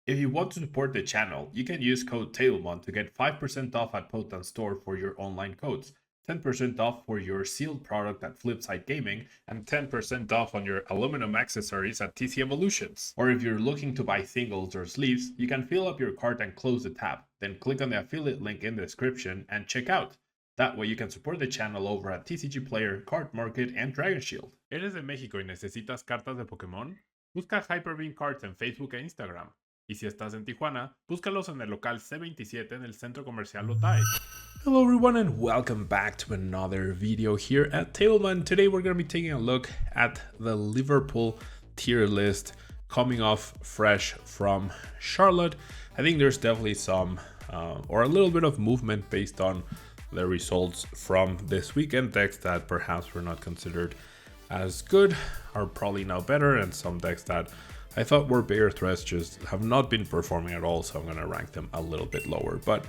If you want to support the channel, you can use code tablemon to get 5% off at Potent Store for your online codes, 10% off for your sealed product at Flipside Gaming, and 10% off on your aluminum accessories at TC Evolutions. Or if you're looking to buy singles or sleeves, you can fill up your cart and close the tab, then click on the affiliate link in the description and check out. That way you can support the channel over at TCG Player, Card Market, and Dragon Shield. ¿Eres de México y necesitas cartas de Pokémon? Busca Hyperbeam Cards en Facebook e Instagram. Y si estás en Tijuana, búscalos en el local C27 en el Centro Comercial Otay. Hello everyone and welcome back to another video here at Tablemon. Today we're going to be taking a look at the Liverpool tier list coming off fresh from Charlotte. I think there's definitely some or a little bit of movement based on the results from this weekend. Decks that perhaps were not considered as good are probably now better, and some decks that I thought were bigger threats just have not been performing at all, so I'm going to rank them a little bit lower. But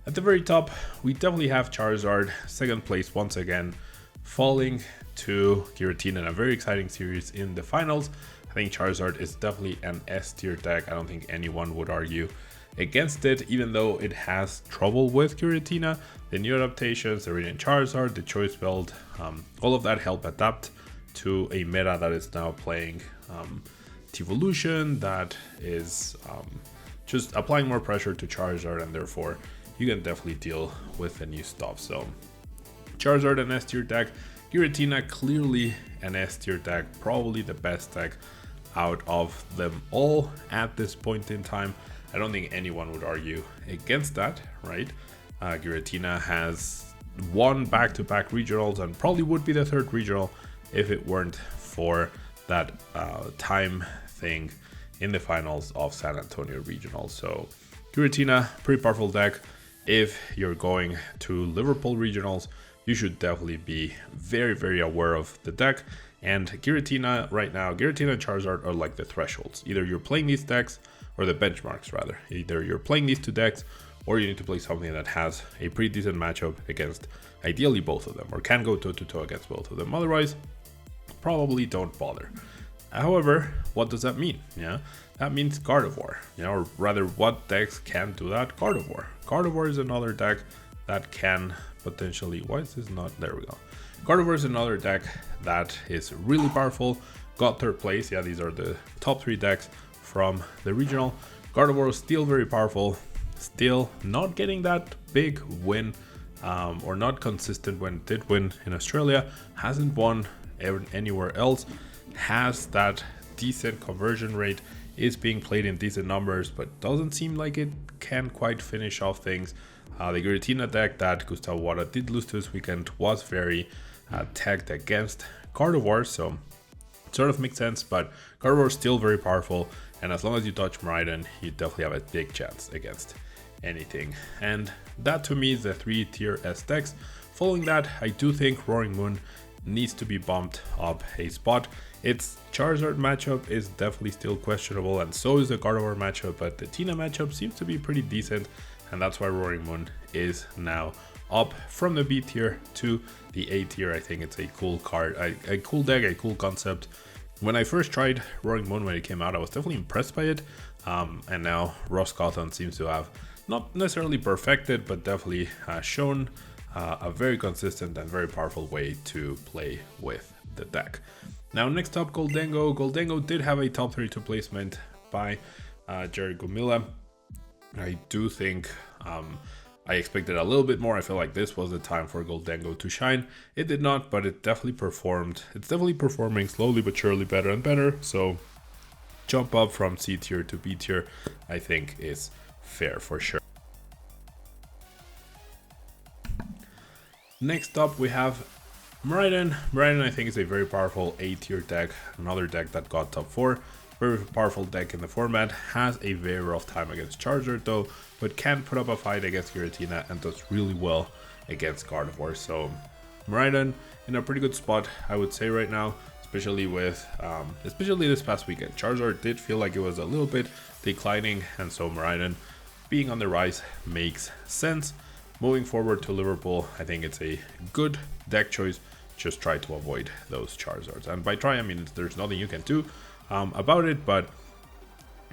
at the very top, we definitely have Charizard, second place once again, falling to Giratina in a very exciting series in the finals. I think Charizard is definitely an S tier deck. I don't think anyone would argue against it, even though it has trouble with Giratina. The new adaptations, the Radiant Charizard, the Choice Belt, all of that help adapt to a meta that is now playing Evolution, that is just applying more pressure to Charizard, and therefore you can definitely deal with the new stuff. So Charizard an S tier deck, Giratina clearly an S tier deck, probably the best deck out of them all at this point in time. I don't think anyone would argue against that, right? Giratina has won back-to-back regionals and probably would be the third regional if it weren't for that time thing in the finals of San Antonio Regional. So Giratina, pretty powerful deck. If you're going to Liverpool Regionals, you should definitely be very, very aware of the deck. And Giratina right now, Giratina and Charizard are like the thresholds. Either you're playing these decks, or the benchmarks rather. Either you're playing these two decks, or you need to play something that has a pretty decent matchup against ideally both of them, or can go toe-to-toe against both of them. Otherwise, probably don't bother. However, what does that mean? Yeah, that means Gardevoir, or rather, what decks can do that? Gardevoir. Gardevoir is another deck that can potentially. Why is this not? There we go. Gardevoir is another deck that is really powerful. Got third place. Yeah, these are the top three decks from the regional. Gardevoir is still very powerful. Still not getting that big win, or not consistent when it did win in Australia. Hasn't won anywhere else. Has that decent conversion rate, is being played in decent numbers, but doesn't seem like it can quite finish off things. The Giratina deck that Gustavo Wada did lose to this weekend was very tagged against Gardevoir, so it sort of makes sense, but Gardevoir is still very powerful, and as long as you touch Miraidon, you definitely have a big chance against anything. And that to me is the 3-tier S decks. Following that, I do think Roaring Moon needs to be bumped up a spot. Its Charizard matchup is definitely still questionable, and so is the Gardevoir matchup, but the Tina matchup seems to be pretty decent, and that's why Roaring Moon is now up from the B tier to the A tier. I think it's a cool card, a cool deck, a cool concept. When I first tried Roaring Moon when it came out, I was definitely impressed by it, and now Ross Cotton seems to have not necessarily perfected, but definitely shown a very consistent and very powerful way to play with the deck. Now next up, Goldengo. Goldengo did have a top 32 placement by Jerry Gumila. I do think I expected a little bit more. I feel like this was the time for Goldengo to shine. It did not, but it definitely performed. It's definitely performing slowly but surely better and better. So jump up from C tier to B tier, I think is fair for sure. Next up, we have Miraidon. Miraidon, I think, is a very powerful A tier deck. Another deck that got top 4. Very powerful deck in the format. Has a very rough time against Charizard though, but can put up a fight against Giratina and does really well against Gardevoir. So Miraidon in a pretty good spot, I would say right now, especially with especially this past weekend. Charizard did feel like it was a little bit declining, and so Miraidon being on the rise makes sense. Moving forward to Liverpool, I think it's a good deck choice. Just try to avoid those Charizards. And by try, I mean there's nothing you can do about it, but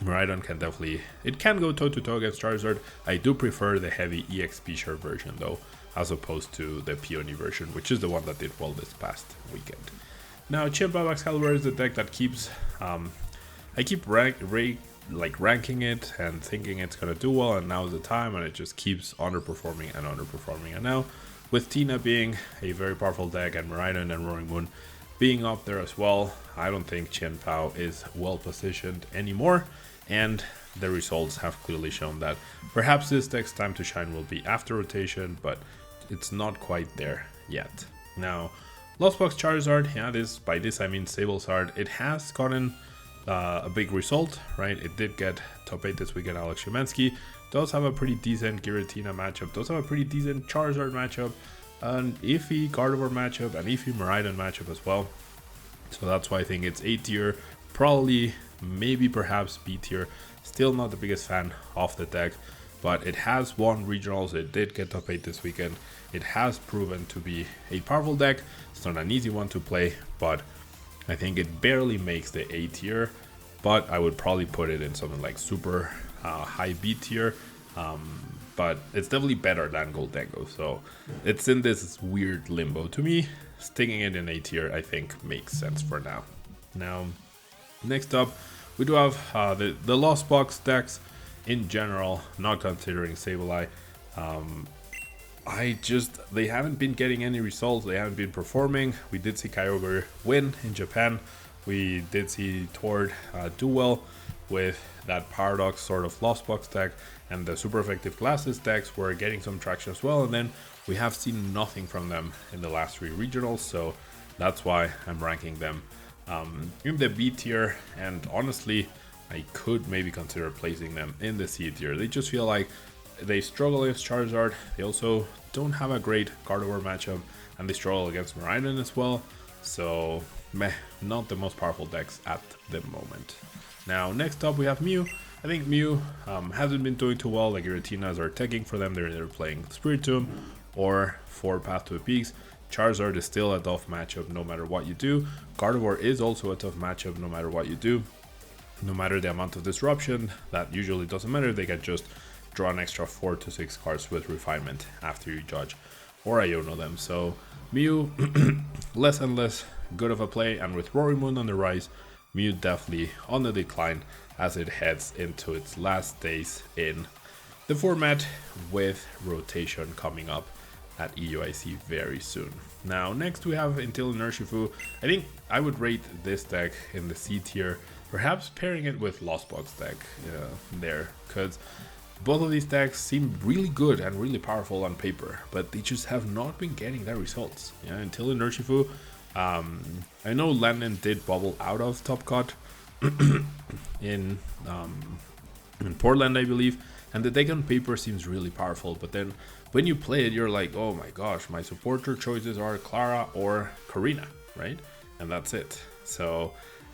Miraidon can definitely, it can go toe to toe against Charizard. I do prefer the heavy EXP share version though, as opposed to the Peony version, which is the one that did well this past weekend. Now Chimpao Excalibur is the deck that keeps, I keep ranking it and thinking it's gonna do well, and now is the time, and it just keeps underperforming and underperforming. And now with Tina being a very powerful deck and Miraidon and Roaring Moon being up there as well, I don't think Qianpao is well positioned anymore, and the results have clearly shown that perhaps this deck's time to shine will be after rotation, but it's not quite there yet. Now, Lost Box Charizard, yeah, by this I mean Sablezard, it has gotten a big result, right? It did get top 8 this weekend. Alex Shumansky does have a pretty decent Giratina matchup, does have a pretty decent Charizard matchup, an iffy Gardevoir matchup, an iffy Miraidon matchup as well. So that's why I think it's A tier, probably, maybe perhaps B tier. Still not the biggest fan of the deck, but it has won regionals, it did get top 8 this weekend. It has proven to be a powerful deck. It's not an easy one to play, but I think it barely makes the A tier, but I would probably put it in something like super high B tier. But it's definitely better than Goldengo, so it's in this weird limbo. To me, sticking it in A tier I think makes sense for now. Now, next up, we do have the Lost Box decks in general, not considering Sableye. They haven't been getting any results, they haven't been performing. We did see Kyogre win in Japan, we did see Tord do well with that Paradox sort of Lost Box deck, and the super effective Glasses decks were getting some traction as well, and then we have seen nothing from them in the last 3 regionals, so that's why I'm ranking them in the B tier, and honestly I could maybe consider placing them in the C tier. They just feel like they struggle against Charizard, they also don't have a great Gardevoir matchup, and they struggle against Miraidon as well, so meh, not the most powerful decks at the moment. Now next up we have Mew. I think Mew hasn't been doing too well. Like Giratinas are tagging for them, they're either playing Spiritomb or for Path to the Peaks. Charizard is still a tough matchup no matter what you do. Gardevoir is also a tough matchup no matter what you do. No matter the amount of disruption, that usually doesn't matter, they can just draw an extra 4 to 6 cards with Refinement after you judge or Iono them. So Mew, less and less good of a play, and with Roaring Moon on the rise, Mew definitely on the decline as it heads into its last days in the format, with rotation coming up at EUIC very soon. Now next we have Until Urshifu. I think I would rate this deck in the C tier, perhaps pairing it with Lost Box deck there, because both of these decks seem really good and really powerful on paper, but they just have not been getting their results. Yeah, Until Urshifu, I know Landon did bubble out of Top Cut in Portland, I believe, and the deck on paper seems really powerful, but then when you play it, you're like, oh my gosh, my supporter choices are Clara or Karina, right? And that's it. So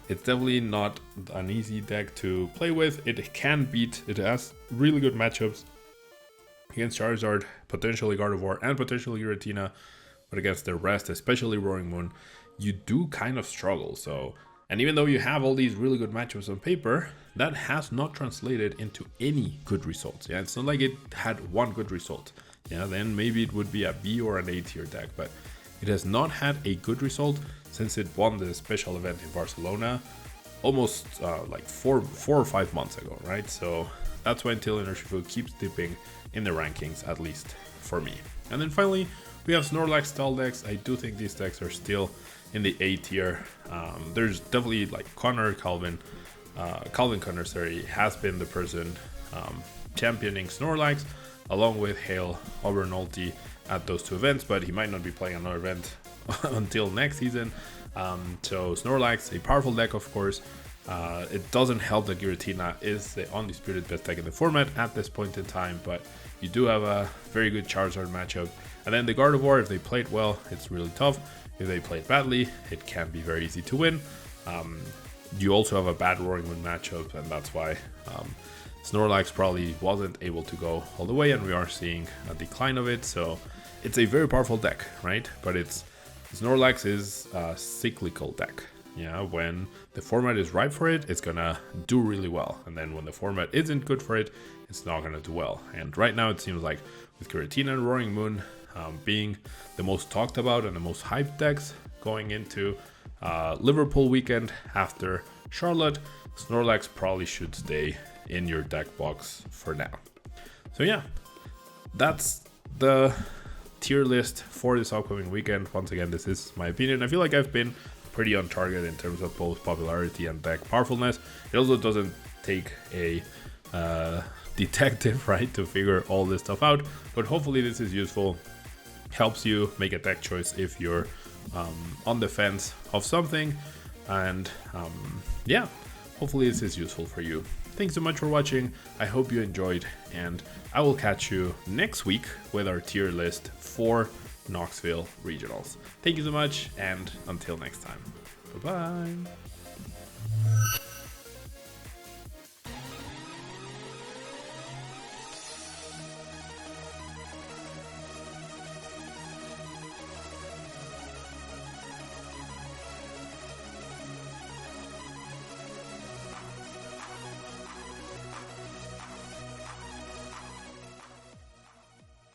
it's definitely not an easy deck to play with. It can beat, it has really good matchups against Charizard, potentially Gardevoir, and potentially Giratina, but against the rest, especially Roaring Moon, you do kind of struggle. So, and even though you have all these really good matchups on paper, that has not translated into any good results. Yeah, it's not like it had one good result. Yeah, then maybe it would be a B or an A tier deck, but it has not had a good result since it won the special event in Barcelona almost like four or 5 months ago, right? So that's why Until Urshifu keeps dipping in the rankings, at least for me. And then finally, we have Snorlax style decks. I do think these decks are still in the A tier. There's definitely like Calvin Connor, sorry, has been the person championing Snorlax, along with Hale Obernolty at those 2 events, but he might not be playing another event until next season. So Snorlax, a powerful deck, of course. It doesn't help that Giratina is the undisputed best deck in the format at this point in time, but you do have a very good Charizard matchup. And then the Gardevoir, if they played well, it's really tough. If they played badly, it can be very easy to win. You also have a bad Roaring Moon matchup, and that's why Snorlax probably wasn't able to go all the way, and we are seeing a decline of it. So it's a very powerful deck, right? But Snorlax is a cyclical deck. yeah, when the format is right for it, it's gonna do really well. And then when the format isn't good for it, it's not gonna do well. And right now it seems like with Giratina and Roaring Moon being the most talked about and the most hyped decks going into Liverpool weekend after Charlotte, Snorlax probably should stay in your deck box for now. So yeah, that's the tier list for this upcoming weekend. Once again, this is my opinion. I feel like I've been pretty on target in terms of both popularity and deck powerfulness. It also doesn't take a detective, right, to figure all this stuff out, but hopefully this is useful, helps you make a deck choice if you're on the fence of something. And yeah, hopefully this is useful for you. Thanks so much for watching. I hope you enjoyed, and I will catch you next week with our tier list for Knoxville Regionals. Thank you so much, and until next time. Bye-bye.